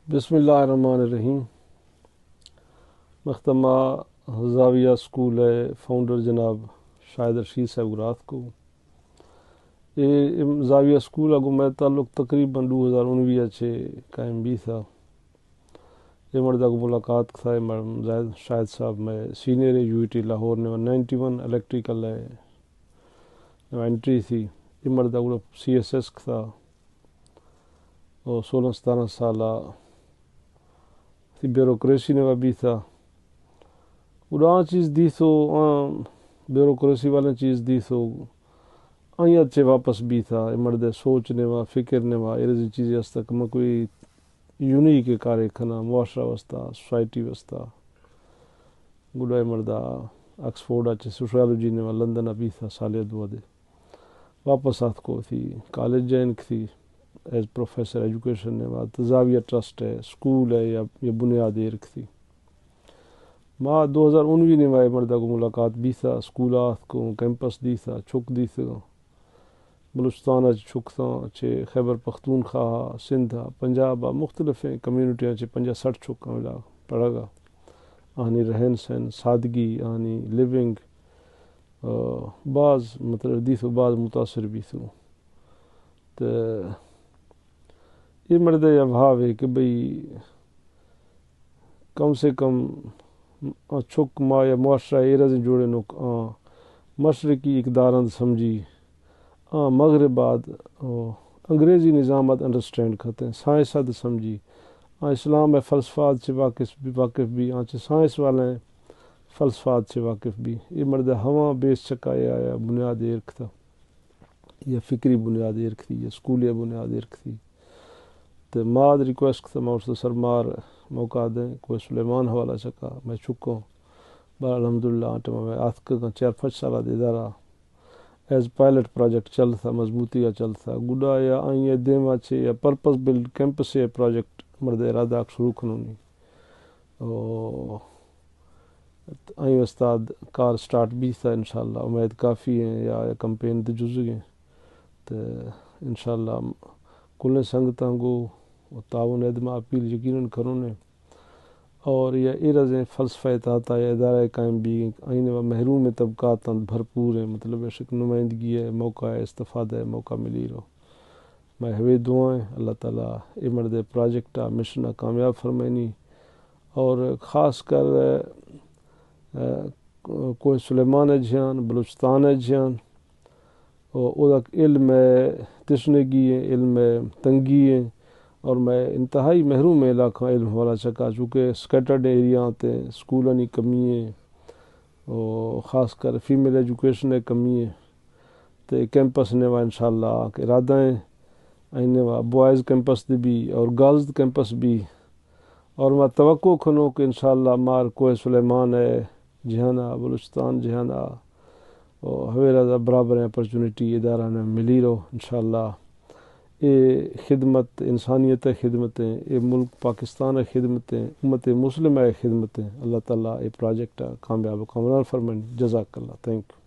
بسم اللہ الرحمن الرحیم۔ مختمہ زاویہ اسکول ہے فاؤنڈر جناب شاہد رشید صاحب گرات کو یہ زاویہ اسکول اگو میں تعلق تقریباً 2019 سے قائم بھی تھا۔ یہ مرد کو ملاقات تھا زاہد شاہد صاحب میں سینئر یو ٹی لاہور نے 91 الیکٹریکل ہے انٹری تھی۔ یہ مرد کو سی ایس ایس تھا اور 16-17 سالہ بیوروکریسی نے بھی تھا۔ اور چیز دی تو بیوروکریسی والے چیز دی تو آئیں اچھے واپس بھی تھا۔ مرد سوچنے وا فکر نے وا یہ چیزیں اس تک میں کوئی یونیک کارے کھنا معاشرہ وسطہ سوسائٹی وسطہ گڈا مردہ آکسفورڈ اچھے سوشیالوجی نے وا لندن بھی تھا سالے دو دے واپس آت کو تھی کالج جائن تھی ایز پروفیسر ایجوکیشن نے وا زاویہ ٹرسٹ ہے اسکول ہے یا بنیاد ایرک تھی۔ ماں 2019 نے وائے مردہ کو ملاقات بھی تھا اسکولات کو کیمپس دی تھا چھک دی تھا بلوچستان چھک تھا اچھے خیبر پختونخوا سندھ پنجاب مختلف کمیونٹیاں 50-60 چھک ملا پڑا گا آنی رہن سہن سادگی آنی لیونگ بعض مطلب دی تو بعض متاثر بھی تھوں تو یہ مرد یہ بھاو ہے کہ بھئی کم سے کم چھک ما یا معاشرہ ایرز جوڑے نک مشرقی اقدارند سمجھی مغربات انگریزی نظامات انڈرسٹینڈ کرتے ہیں سائنسات سمجھی اسلام ہے فلسفات سے واقف بھی آنچہ سائنس والے ہیں فلسفات سے واقف بھی۔ یہ مرد ہوا بیس چکایا یا بنیاد ایرک تھا یا فکری بنیاد ایرک تھی یا اسکولی بنیاد ایرک تھی تو ماد ریکویسٹ تھا میں سرمار موقع دیں کوئی سلیمان حوالہ چکا میں چکوں بار الحمدللہ آٹھما میں آتھ کا 4-5 سالہ دے دارا ایز پائلٹ پروجیکٹ چل تھا مضبوطی کا چل تھا گڈا یا آئیں دیما چھے یا پرپس بلڈ کیمپس سے پروجیکٹ مرد ارادہ شروع کنونی آئیں استاد کار سٹارٹ بھی تھا انشاءاللہ امید کافی ہیں یا کمپین دے جزو ہیں تو انشاءاللہ کلنے سنگتاں گو تعاون ادمہ اپیل یقیناً کرونے اور یا ایرزیں فلسفہ اتحادہ یا ادارہ قائم بھی آئین و محروم طبقات بھرپور ہیں مطلب ایک نمائندگی ہے موقع ہے استفادہ ہے موقع ملی رہو میں ہوئے دعائیں اللہ تعالیٰ اے مرد پروجیکٹ مشنہ کامیاب فرمائنی اور خاص کر کوئی سلیمان جھیان بلوچستان جھیان اور علم تشنگی ہے علم تنگی ہے اور میں انتہائی محروم علاقہ علم والا چکا چونکہ سکیٹرڈ ایریا آتے ہیں اسکولوں کی کمی ہے اور خاص کر فیمیل ایجوکیشن کمی ہے تو کیمپس نے وا انشاءاللہ کہ ارادہ ہیں آئینے وا بوائز کیمپس دے بھی اور گرلز کیمپس بھی اور میں توقع کھنوں کہ انشاءاللہ مار کوہ سلیمان ہے جہانا بلوچستان جہانا اور ہوئے برابر اپرچونٹی ادارہ نے ملی رہو انشاءاللہ یہ خدمت انسانیت خدمتیں یہ ملک پاکستان خدمتیں امت مسلمہ خدمتیں اللہ تعالیٰ یہ پروجیکٹ کامیاب کامران فرمائیں جزاک اللہ تھینک یو۔